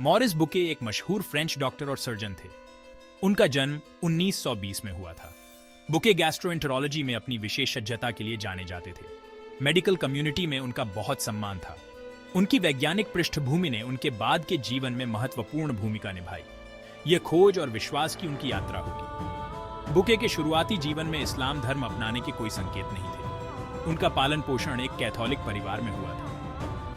Morris bouquet एक मशहूर French doctor और सर्जन थे। उनका जन्म 1920 में हुआ था। बुके गैस्ट्रोएंटेरोलॉजी में अपनी विशेषज्ञता के लिए जाने जाते थे। मेडिकल कम्युनिटी में उनका बहुत सम्मान था। उनकी वैज्ञानिक पृष्ठभूमि ने उनके बाद के जीवन में महत्वपूर्ण भूमिका निभाई। यह खोज और विश्वास की उनकी यात्रा होगी। बुके के शुरुआती जीवन में इस्लाम धर्म अपनाने के कोई संकेत नहीं थे। उनका पालन पोषण एक कैथोलिक परिवार में हुआ था।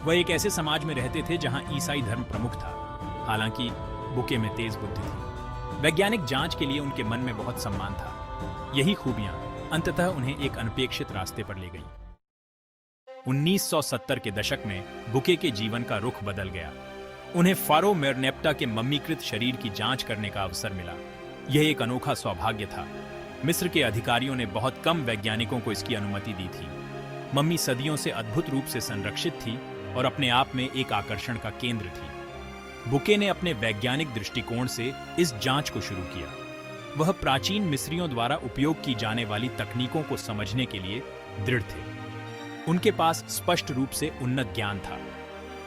वह एक ऐसे समाज में रहते थे जहां ईसाई धर्म प्रमुख था। हालांकि बुके में तेज बुद्धि थी। वैज्ञानिक जांच के लिए उनके मन में बहुत सम्मान था। यही खूबियां अंततः उन्हें एक अनपेक्षित रास्ते पर ले गईं। 1970 के दशक में बुके के जीवन का रुख बदल गया। उन्हें फारो मेरनेप्टा के मम्मीकृत शरीर की जांच करने का अवसर मिला। यह एक अनोखा सौभाग्य था। मिस्र के अधिकारियों ने बहुत कम वैज्ञानिकों को इसकी अनुमति दी थी। मम्मी सदियों से अद्भुत रूप से संरक्षित थी और अपने आप में एक आकर्षण का केंद्र थी। बुके ने अपने वैज्ञानिक दृष्टिकोण से इस जांच को शुरू किया। वह प्राचीन मिस्रियों द्वारा उपयोग की जाने वाली तकनीकों को समझने के लिए दृढ़ थे। उनके पास स्पष्ट रूप से उन्नत ज्ञान था।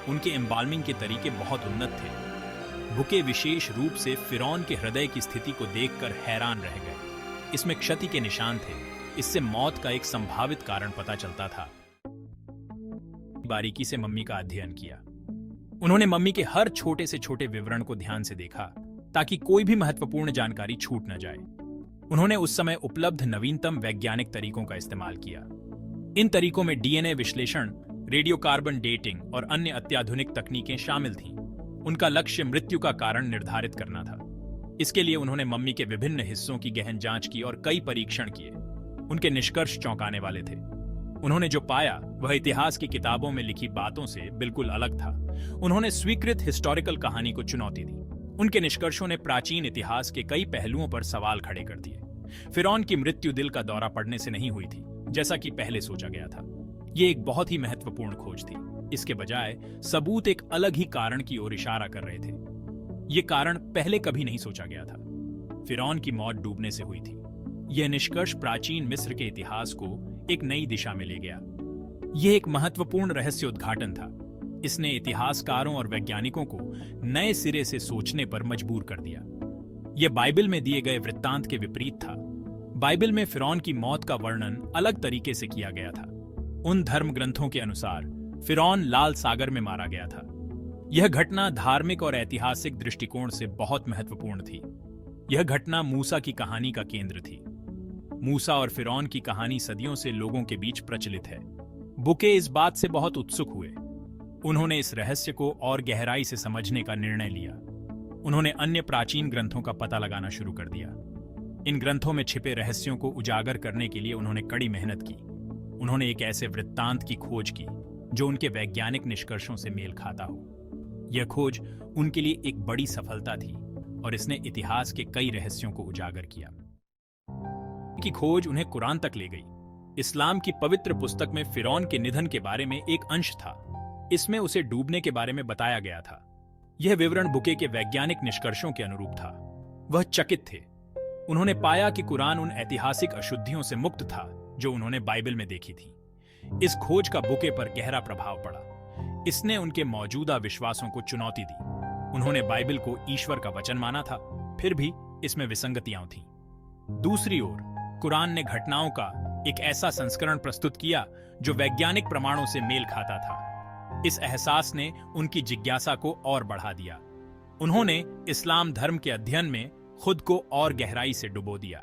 उनके एम्बाल्मिंग के तरीके बहुत उन्नत थे। बुके विशेष रूप से फिरौन के हृदय की स्थिति को देखकर हैरान रह गए। इसमें क्षति के निशान थे। इससे मौत का एक संभावित कारण पता चलता था। बारीकी से मम्मी का अध्ययन किया। उन्होंने मम्मी के हर छोटे से छोटे विवरण को ध्यान से देखा ताकि कोई भी महत्वपूर्ण जानकारी छूट न जाए। उन्होंने उस समय उपलब्ध नवीनतम वैज्ञानिक तरीकों का इस्तेमाल किया। इन तरीकों में डीएनए विश्लेषण, रेडियोकार्बन डेटिंग और अन्य अत्याधुनिक तकनीकें शामिल थीं। उनका लक्ष्य मृत्यु का कारण निर्धारित करना था। इसके लिए उन्होंने मम्मी के विभिन्न हिस्सों की गहन जांच की और कई परीक्षण किए। उनके निष्कर्ष चौंकाने वाले थे। उन्होंने जो पाया वह इतिहास की किताबों में लिखी बातों से बिल्कुल अलग था। उन्होंने स्वीकृत हिस्टोरिकल कहानी को चुनौती दी। उनके निष्कर्षों ने प्राचीन इतिहास के कई पहलुओं पर सवाल खड़े कर दिए। फिरौन की मृत्यु दिल का दौरा पड़ने से नहीं हुई थी, जैसा कि पहले सोचा गया था। यह एक बहुत ही महत्वपूर्ण खोज थी। इसके बजाय सबूत एक अलग ही कारण की ओर इशारा कर रहे थे। यह कारण पहले कभी नहीं सोचा गया था। फिरौन की मौत डूबने से हुई थी। यह निष्कर्ष प्राचीन मिस्र के इतिहास को एक नई दिशा में ले गया। यह एक महत्वपूर्ण रहस्य उद्घाटन था। इसने इतिहासकारों और वैज्ञानिकों को नए सिरे से सोचने पर मजबूर कर दिया। यह बाइबल में दिए गए वृत्तांत के विपरीत था। बाइबल में फिरौन की मौत का वर्णन अलग तरीके से किया गया था। उन धर्म ग्रंथों के अनुसार फिरौन लाल सागर में मारा गया था। यह घटना धार्मिक और ऐतिहासिक दृष्टिकोण से बहुत महत्वपूर्ण थी। यह घटना मूसा की कहानी का केंद्र थी। मूसा और फिरौन की कहानी सदियों से लोगों के बीच प्रचलित है। बुके इस बात से बहुत उत्सुक हुए। उन्होंने इस रहस्य को और गहराई से समझने का निर्णय लिया। उन्होंने अन्य प्राचीन ग्रंथों का पता लगाना शुरू कर दिया। इन ग्रंथों में छिपे रहस्यों को उजागर करने के लिए उन्होंने कड़ी मेहनत की। उन्होंने एक ऐसे वृत्तांत की खोज की जो उनके वैज्ञानिक निष्कर्षों से मेल खाता हो। यह खोज उनके लिए एक बड़ी सफलता थी और इसने इतिहास के कई रहस्यों को उजागर किया। की खोज उन्हें कुरान तक ले गई। इस्लाम की पवित्र पुस्तक में फिरौन के निधन के बारे में एक अंश था। इसमें उसे डूबने के बारे में बताया गया था। यह विवरण बुके के वैज्ञानिक निष्कर्षों के अनुरूप था। वह चकित थे। उन्होंने पाया कि कुरान उन ऐतिहासिक अशुद्धियों से मुक्त था जो उन्होंने बाइबल में देखी थी। इस खोज का बुके पर गहरा प्रभाव पड़ा। इसने उनके मौजूदा विश्वासों को चुनौती दी। उन्होंने बाइबल को ईश्वर का वचन माना था, फिर भी इसमें विसंगतियां थीं। दूसरी ओर कुरान ने घटनाओं का एक ऐसा संस्करण प्रस्तुत किया जो वैज्ञानिक प्रमाणों से मेल खाता था। इस एहसास ने उनकी जिज्ञासा को और बढ़ा दिया। उन्होंने इस्लाम धर्म के अध्ययन में खुद को और गहराई से डुबो दिया।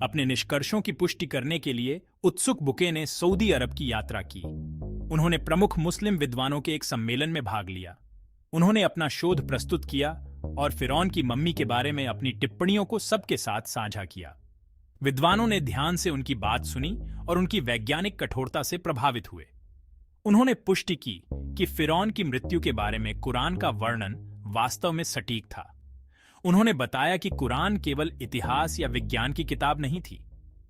अपने निष्कर्षों की पुष्टि करने के लिए उत्सुक बुके ने सऊदी अरब की यात्रा की। उन्होंने प्रमुख मुस्लिम विद्वानों के एक सम्मेलन में भाग लिया। उन्होंने अपना शोध प्रस्तुत किया और फिरौन की मम्मी के बारे में अपनी टिप्पणियों को सबके साथ साझा किया। विद्वानों ने ध्यान से उनकी बात सुनी और उनकी वैज्ञानिक कठोरता से प्रभावित हुए। उन्होंने पुष्टि की कि फिरौन की मृत्यु के बारे में कुरान का वर्णन वास्तव में सटीक था। उन्होंने बताया कि कुरान केवल इतिहास या विज्ञान की किताब नहीं थी,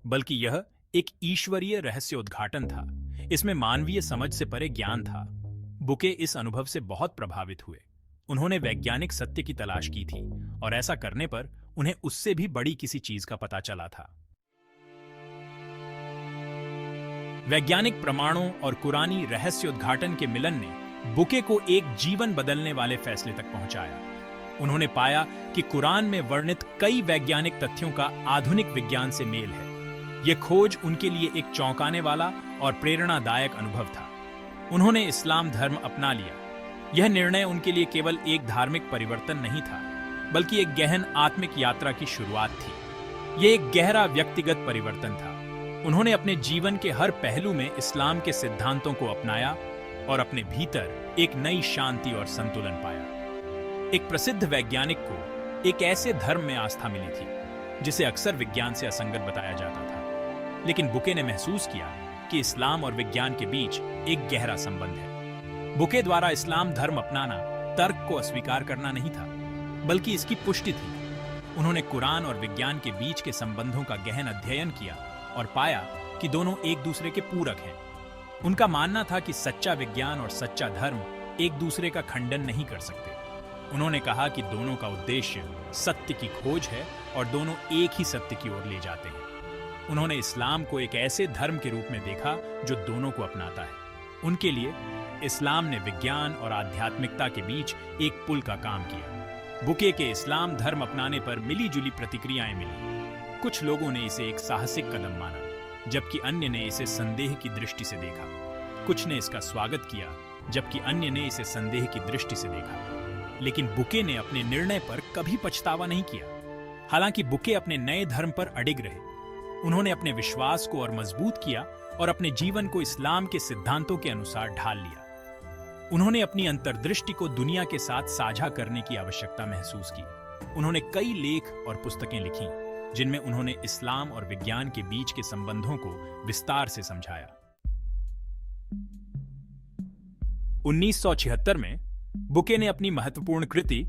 बल्कि यह एक ईश्वरीय रहस्योद्घाटन था। इसमें मानवीय समझ से परे ज्ञान था। बुके इस अनुभव से बहुत प्रभावित हुए। उन्होंने वैज्ञानिक सत्य की तलाश की थी और ऐसा करने पर उन्हें उससे भी बड़ी किसी चीज का पता चला था। वैज्ञानिक प्रमाणों और कुरानी रहस्योद्घाटन के मिलन ने बुके को एक जीवन बदलने वाले फैसले तक पहुंचाया। उन्होंने पाया कि कुरान में वर्णित कई वैज्ञानिक तथ्यों का आधुनिक विज्ञान से मेल है। यह खोज उनके लिए एक चौंकाने वाला और प्रेरणादायक अनुभव था। उन्होंने इस्लाम धर्म अपना लिया। यह निर्णय उनके लिए केवल एक धार्मिक परिवर्तन नहीं था, बल्कि एक गहन आत्मिक यात्रा की शुरुआत थी। यह एक गहरा व्यक्तिगत परिवर्तन था। उन्होंने अपने जीवन के हर पहलू में इस्लाम के सिद्धांतों को अपनाया और अपने भीतर एक नई शांति और संतुलन पाया। एक प्रसिद्ध वैज्ञानिक को एक ऐसे धर्म में आस्था मिली थी जिसे अक्सर विज्ञान से असंगत बताया जाता था, लेकिन बुके ने महसूस किया कि इस्लाम और विज्ञान के बीच एक गहरा संबंध है। बुके द्वारा इस्लाम धर्म अपनाना तर्क को अस्वीकार करना नहीं था, बल्कि इसकी पुष्टि थी। उन्होंने कुरान और विज्ञान के बीच के संबंधों का गहन अध्ययन किया और पाया कि दोनों एक दूसरे के पूरक हैं। उनका मानना था कि सच्चा विज्ञान और सच्चा धर्म एक दूसरे का खंडन नहीं कर सकते। उन्होंने कहा कि दोनों का उद्देश्य सत्य की खोज है और दोनों एक ही सत्य की ओर ले जाते हैं। उन्होंने इस्लाम को एक ऐसे धर्म के रूप में देखा जो दोनों को अपनाता है। उनके लिए इस्लाम ने विज्ञान और आध्यात्मिकता के बीच एक पुल का काम किया। बुके के इस्लाम धर्म अपनाने पर मिली-जुली प्रतिक्रियाएं मिली। कुछ लोगों ने इसे एक साहसिक कदम माना, जबकि अन्य ने इसे संदेह की दृष्टि से देखा। कुछ ने इसका स्वागत किया, जबकि अन्य ने इसे संदेह की दृष्टि से देखा। लेकिन बुके ने अपने निर्णय पर कभी पछतावा नहीं किया। हालांकि बुके अपने नए धर्म पर अडिग रहे। उन्होंने अपने विश्वास को और मजबूत किया और अपने जीवन को इस्लाम के सिद्धांतों के अनुसार ढाल लिया। उन्होंने अपनी अंतर्दृष्टि को दुनिया के साथ साझा करने की आवश्यकता महसूस की। उन्होंने कई लेख और पुस्तकें लिखी, जिनमें उन्होंने इस्लाम और विज्ञान के बीच के संबंधों को विस्तार से समझाया। 1976 में बुके ने अपनी महत्वपूर्ण कृति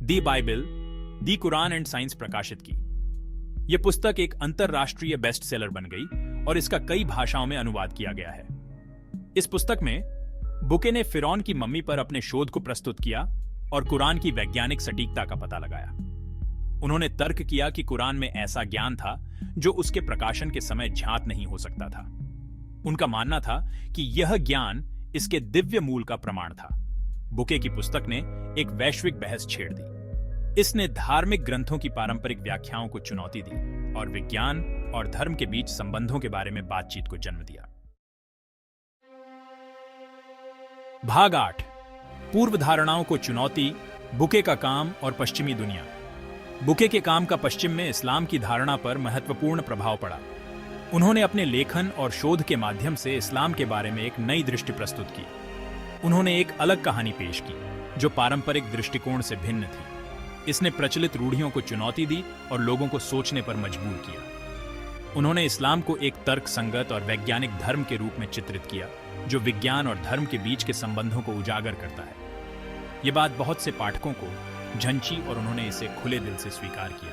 the Bible, the Quran and science प्रकाशित की। यह पुस्तक एक अंतरराष्ट्रीय बेस्टसेलर बन गई और इसका कई भाषाओं में अनुवाद किया गया है। इस पुस्तक में बुके ने फिरौन की मम्मी पर अपने शोध को प्रस्तुत किया और कुरान की वैज्ञानिक सटीकता का पता लगाया। उन्होंने तर्क किया कि कुरान में ऐसा ज्ञान था जो उसके प्रकाशन के समय ज्ञात नहीं हो सकता था। उनका मानना था कि यह ज्ञान इसके दिव्य मूल का प्रमाण था। बुके की पुस्तक ने एक वैश्विक बहस छेड़ दी। इसने धार्मिक ग्रंथों की पारंपरिक व्याख्याओं को चुनौती दी और विज्ञान और धर्म के बीच संबंधों के बारे में बातचीत को जन्म दिया। भाग 8, पूर्व धारणाओं को चुनौती, बुके का काम और पश्चिमी दुनिया। बुके के काम का पश्चिम में इस्लाम की धारणा पर महत्वपूर्ण प्रभाव पड़ा। उन्होंने अपने लेखन और शोध के माध्यम से इस्लाम के बारे में एक नई दृष्टि प्रस्तुत की। उन्होंने एक अलग कहानी पेश की जो पारंपरिक दृष्टिकोण से भिन्न थी। इसने प्रचलित रूढ़ियों को चुनौती दी और लोगों को सोचने पर मजबूर किया। उन्होंने इस्लाम को एक तर्क संगत और वैज्ञानिक धर्म के रूप में चित्रित किया जो विज्ञान और धर्म के बीच के संबंधों को उजागर करता है। यह बात बहुत से पाठकों को झंझी और उन्होंने इसे खुले दिल से स्वीकार किया।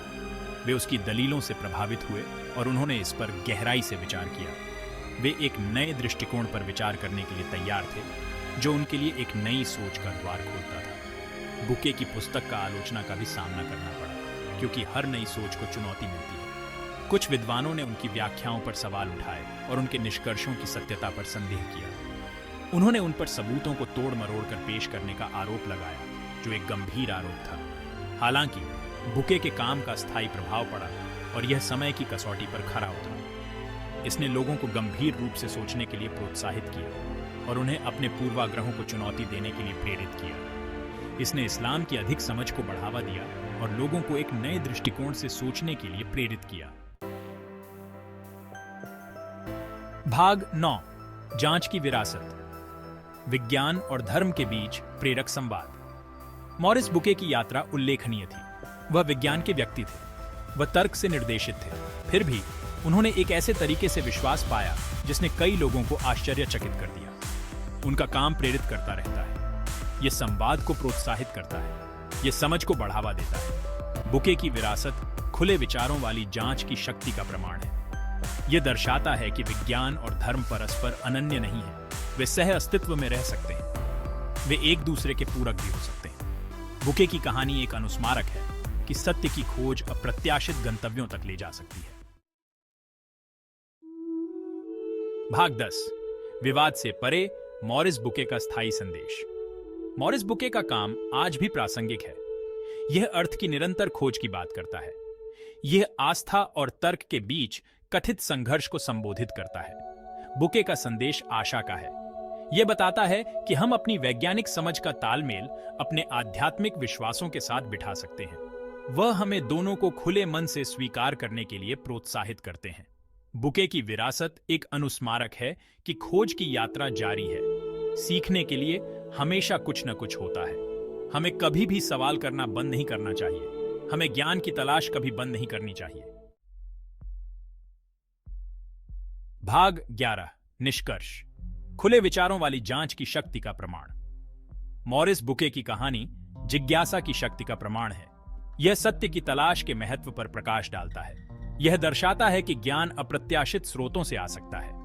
वे उसकी दलीलों से प्रभावित हुए और उन्होंने इस पर गहराई से विचार किया। वे एक नए दृष्टिकोण पर विचार करने के लिए तैयार थे जो उनके लिए एक नई सोच का द्वार खोलता था। बुके की पुस्तक का आलोचना का भी सामना करना पड़ा, क्योंकि हर नई सोच को चुनौती मिलती है। कुछ विद्वानों ने उनकी व्याख्याओं पर सवाल उठाए और उनके निष्कर्षों की सत्यता पर संदेह किया। उन्होंने उन पर सबूतों को तोड़ मरोड़ कर पेश करने का आरोप लगाया, जो एक गंभीर आरोप था। हालांकि बुके के काम का स्थायी प्रभाव पड़ा और यह समय की कसौटी पर खरा उतरा। इसने लोगों को गंभीर रूप से सोचने के लिए प्रोत्साहित किया और उन्हें अपने पूर्वाग्रहों को चुनौती देने के लिए प्रेरित किया। इसने इस्लाम की अधिक समझ को बढ़ावा दिया और लोगों को एक नए दृष्टिकोण से सोचने के लिए प्रेरित किया। भाग 9, जांच की विरासत, विज्ञान और धर्म के बीच प्रेरक संवाद। मॉरिस बुके की यात्रा उल्लेखनीय थी। वह विज्ञान के व्यक्ति थे, वह तर्क से निर्देशित थे। फिर भी उन्होंने एक ऐसे तरीके से विश्वास पाया जिसने कई लोगों को आश्चर्यचकित कर दिया। उनका काम प्रेरित करता रहता है, यह संवाद को प्रोत्साहित करता है, यह समझ को बढ़ावा देता है। बुके की विरासत खुले विचारों वाली जांच की शक्ति का प्रमाण है। यह दर्शाता है कि विज्ञान और धर्म परस्पर अनन्य नहीं है, वे सह अस्तित्व में रह सकते हैं, वे एक दूसरे के पूरक भी हो सकते हैं। बुके की कहानी एक अनुस्मारक है कि सत्य की खोज अप्रत्याशित गंतव्यों तक ले जा सकती है। भाग 10, विवाद से परे, मॉरिस बुके का स्थायी संदेश। मॉरिस बुके का काम आज भी प्रासंगिक है। यह अर्थ की निरंतर खोज की बात करता है। यह आस्था और तर्क के बीच कथित संघर्ष को संबोधित करता है। बुके का संदेश आशा का है। यह बताता है कि हम अपनी वैज्ञानिक समझ का तालमेल अपने आध्यात्मिक विश्वासों के साथ बिठा सकते हैं। वह हमें दोनों को खुले मन से स्वीकार करने के लिए प्रोत्साहित करते हैं। बुके की विरासत एक अनुस्मारक है कि खोज की यात्रा जारी है। सीखने के लिए हमेशा कुछ न कुछ होता है। हमें कभी भी सवाल करना बंद नहीं करना चाहिए। हमें ज्ञान की तलाश कभी बंद नहीं करनी चाहिए। भाग 11 निष्कर्ष। खुले विचारों वाली जांच की शक्ति का प्रमाण। मॉरिस बुके की कहानी जिज्ञासा की शक्ति का प्रमाण है। यह सत्य की तलाश के महत्व पर प्रकाश डालता है। यह दर्शाता है कि ज्ञान अप्रत्याशित स्रोतों से आ सकता है।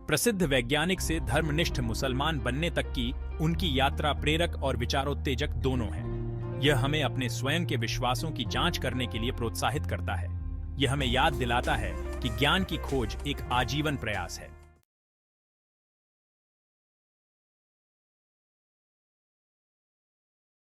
प्रसिद्ध वैज्ञानिक से धर्मनिष्ठ मुसलमान बनने तक की उनकी यात्रा प्रेरक और विचारोत्तेजक दोनों है। यह हमें अपने स्वयं के विश्वासों की जांच करने के लिए प्रोत्साहित करता है। यह हमें याद दिलाता है कि ज्ञान की खोज एक आजीवन प्रयास है।